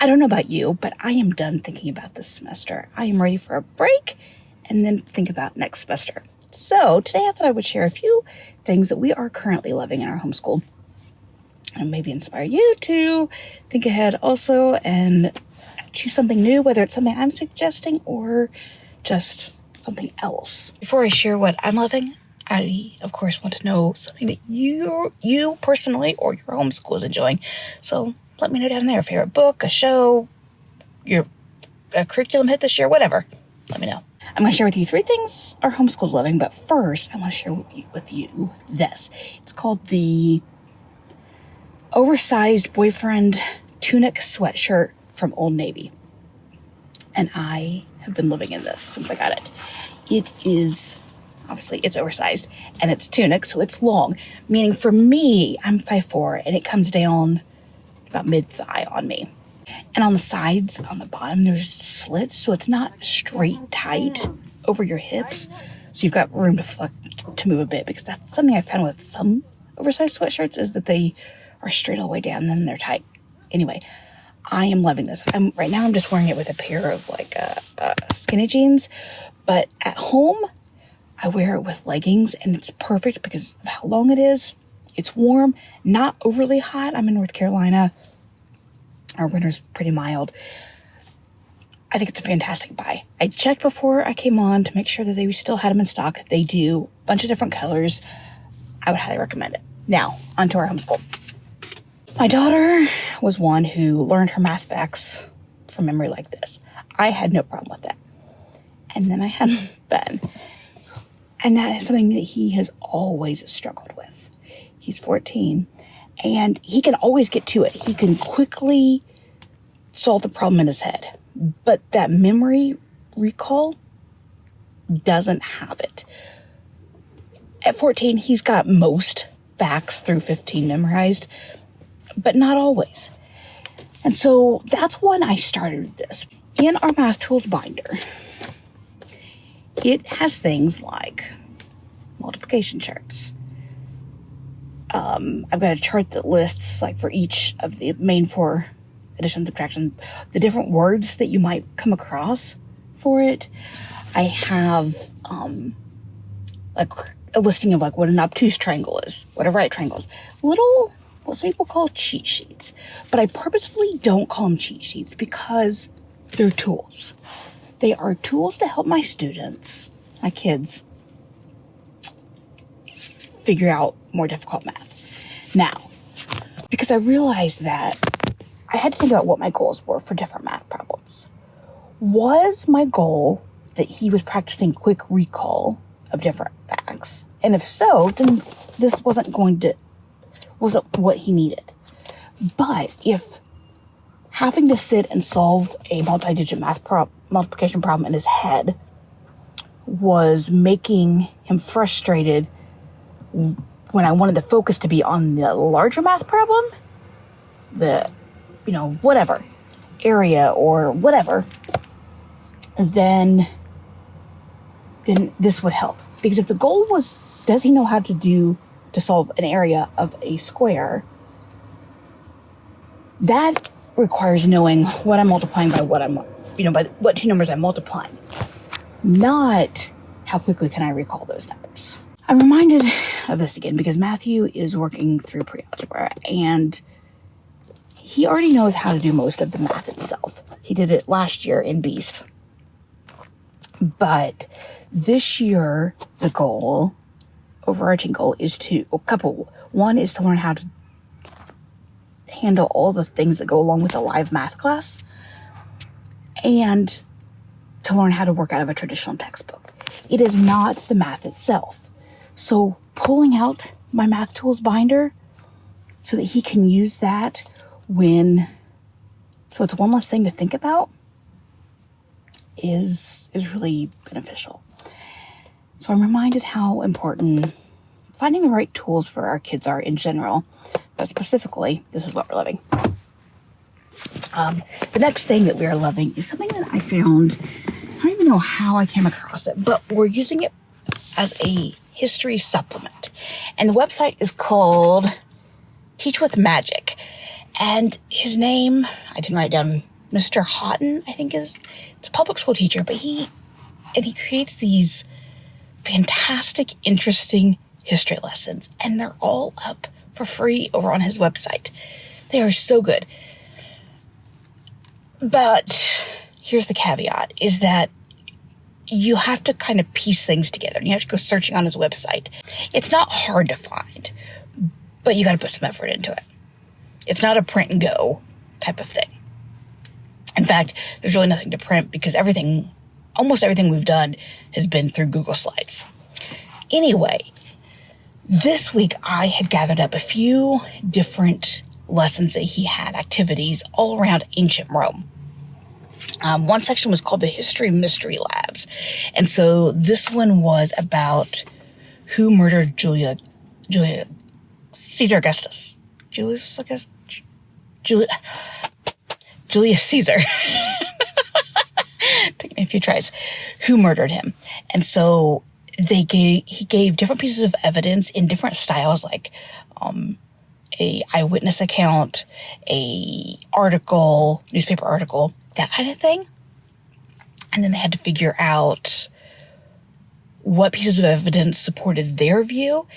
I don't know about you, but I am done thinking about this semester. I am ready for a break and then think about next semester. So today I thought I would share a few things that we are currently loving in our homeschool and maybe inspire you to think ahead also and choose something new, whether it's something I'm suggesting or just something else. Before I share what I'm loving, I, of course, want to know something that you personally or your homeschool is enjoying. So let me know down there. A favorite book, a show, a curriculum hit this year, whatever. Let me know. I'm going to share with you 3 things our homeschool's loving, but first I want to share with you this. It's called the Oversized Boyfriend Tunic Sweatshirt from Old Navy. And I have been living in this since I got it. It is, obviously, it's oversized, and it's tunic, so it's long. Meaning for me, I'm 5'4", and it comes down about mid-thigh on me. And on the sides, on the bottom, there's slits, so it's not straight tight over your hips. So you've got room to move a bit, because that's something I found with some oversized sweatshirts is that they are straight all the way down, and then they're tight. Anyway, I am loving this. Right now I'm just wearing it with a pair of skinny jeans, but at home I wear it with leggings, and it's perfect because of how long it is. It's warm, not overly hot. I'm in North Carolina. Our winter's pretty mild. I think it's a fantastic buy. I checked before I came on to make sure that they still had them in stock. They do. A bunch of different colors. I would highly recommend it. Now, onto our homeschool. My daughter was one who learned her math facts from memory like this. I had no problem with that. And then I had Ben. And that is something that he has always struggled with. He's 14, and he can always get to it. He can quickly solve the problem in his head. But that memory recall doesn't have it. At 14, he's got most facts through 15 memorized, but not always. And so that's when I started this. In our math tools binder, it has things like multiplication charts. I've got a chart that lists, like, for each of the main 4 addition, subtraction, the different words that you might come across for it. I have a listing of what an obtuse triangle is, what a right triangle is. Little, what some people call cheat sheets. But I purposefully don't call them cheat sheets because they're tools. They are tools to help my students, my kids, figure out more difficult math. Now, because I realized that I had to think about what my goals were for different math problems. Was my goal that he was practicing quick recall of different facts? And if so, then this wasn't what he needed. But if having to sit and solve a multi-digit multiplication problem in his head was making him frustrated when I wanted the focus to be on the larger math problem, whatever area or whatever, then this would help. Because if the goal was, does he know how to solve an area of a square, that requires knowing what I'm multiplying by by what 2 numbers I'm multiplying, not how quickly can I recall those numbers. I'm reminded of this again because Matthew is working through pre-algebra, and he already knows how to do most of the math itself. He did it last year in Beast. But this year, the overarching goal is one is to learn how to handle all the things that go along with a live math class, and to learn how to work out of a traditional textbook. It is not the math itself. So pulling out my math tools binder so that he can use that so it's one less thing to think about is really beneficial. So I'm reminded how important finding the right tools for our kids are in general, but specifically, this is what we're loving. The next thing that we are loving is something that I found. I don't even know how I came across it, but we're using it as a history supplement. And the website is called Teach with Magic. And his name, I didn't write down, Mr. Houghton, I think it's a public school teacher, but he creates these fantastic, interesting history lessons, and they're all up for free over on his website. They are so good. But here's the caveat, is that you have to kind of piece things together. You have to go searching on his website. It's not hard to find, but you got to put some effort into it. It's not a print and go type of thing. In fact, there's really nothing to print because almost everything we've done has been through Google Slides. Anyway, this week I had gathered up a few different lessons that he had, activities all around ancient Rome. One section was called the History Mystery Labs. And so this one was about who murdered Julius Caesar. Took me a few tries. Who murdered him? And so he gave different pieces of evidence in different styles, like a eyewitness account, a article, newspaper article, that kind of thing. And then they had to figure out what pieces of evidence supported their view.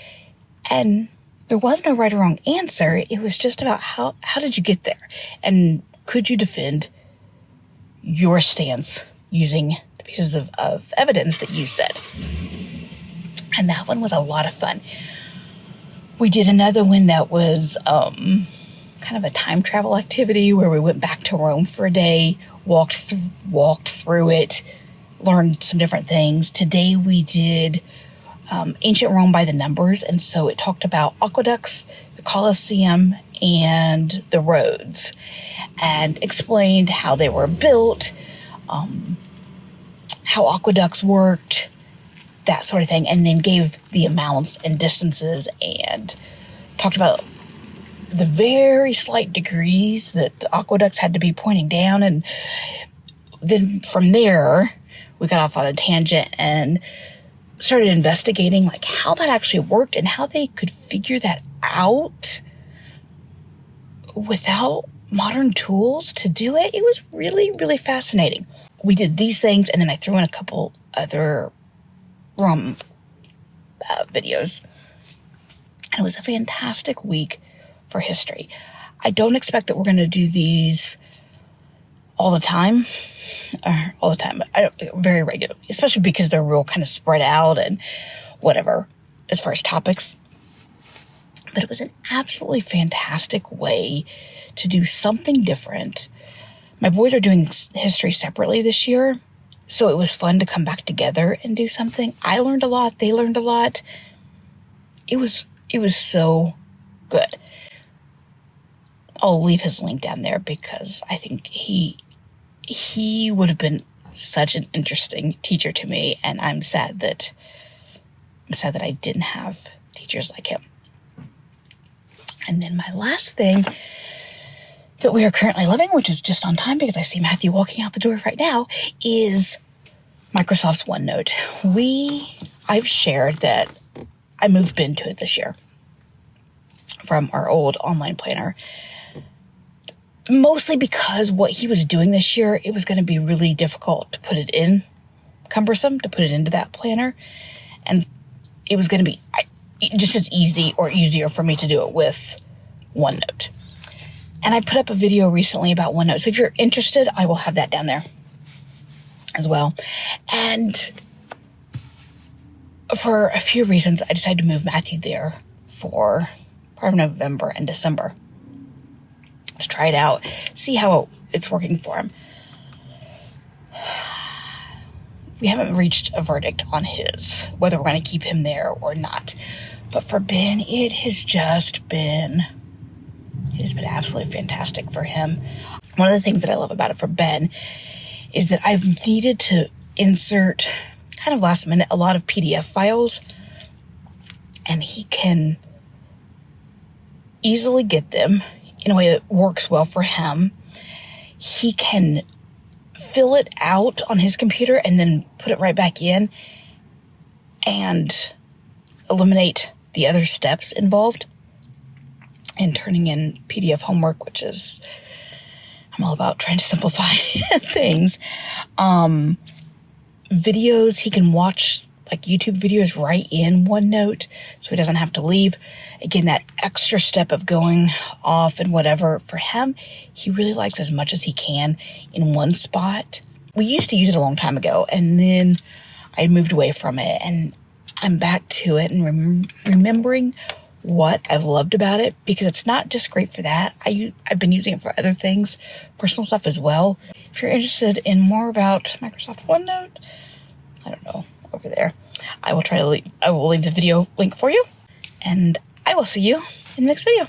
And there was no right or wrong answer. It was just about how did you get there? And could you defend your stance using the pieces of evidence that you said? And that one was a lot of fun. We did another one that was kind of a time travel activity where we went back to Rome for a day, walked through it, learned some different things. Today we did ancient Rome by the numbers, and so it talked about aqueducts, the Colosseum, and the roads, and explained how they were built, how aqueducts worked, that sort of thing, and then gave the amounts and distances and talked about the very slight degrees that the aqueducts had to be pointing down. And then from there, we got off on a tangent and started investigating like how that actually worked and how they could figure that out without modern tools to do it. It was really, really fascinating. We did these things, and then I threw in a couple other videos. And it was a fantastic week for history. I don't expect that we're going to do these all the time, very regularly, especially because they're real kind of spread out and whatever as far as topics. But it was an absolutely fantastic way to do something different. My boys are doing history separately this year, so it was fun to come back together and do something. I learned a lot. They learned a lot. It was so good. I'll leave his link down there because I think he would have been such an interesting teacher to me, and I'm sad that I didn't have teachers like him. And then my last thing that we are currently living, which is just on time because I see Matthew walking out the door right now, is Microsoft's OneNote. I've shared that I moved Ben to it this year from our old online planner, mostly because what he was doing this year, it was going to be really difficult to put it in, cumbersome to put it into that planner, and it was going to be just as easy or easier for me to do it with OneNote. And I put up a video recently about OneNote, so if you're interested, I will have that down there as well. And for a few reasons, I decided to move Matthew there for part of November and December to try it out, see how it's working for him. We haven't reached a verdict on whether we're going to keep him there or not. But for Ben, it has been absolutely fantastic for him. One of the things that I love about it for Ben is that I've needed to insert kind of last minute a lot of PDF files, and he can easily get them in a way that works well for him. He can fill it out on his computer and then put it right back in and eliminate the other steps involved. and turning in PDF homework, which is, I'm all about trying to simplify things. Videos, he can watch like YouTube videos right in OneNote, so he doesn't have to leave. Again, that extra step of going off and whatever, for him, he really likes as much as he can in one spot. We used to use it a long time ago, and then I moved away from it, and I'm back to it and remembering what I've loved about it, because it's not just great for that. I've been using it for other things, personal stuff as well. If you're interested in more about Microsoft OneNote, I don't know, over there, I will leave the video link for you, and I will see you in the next video.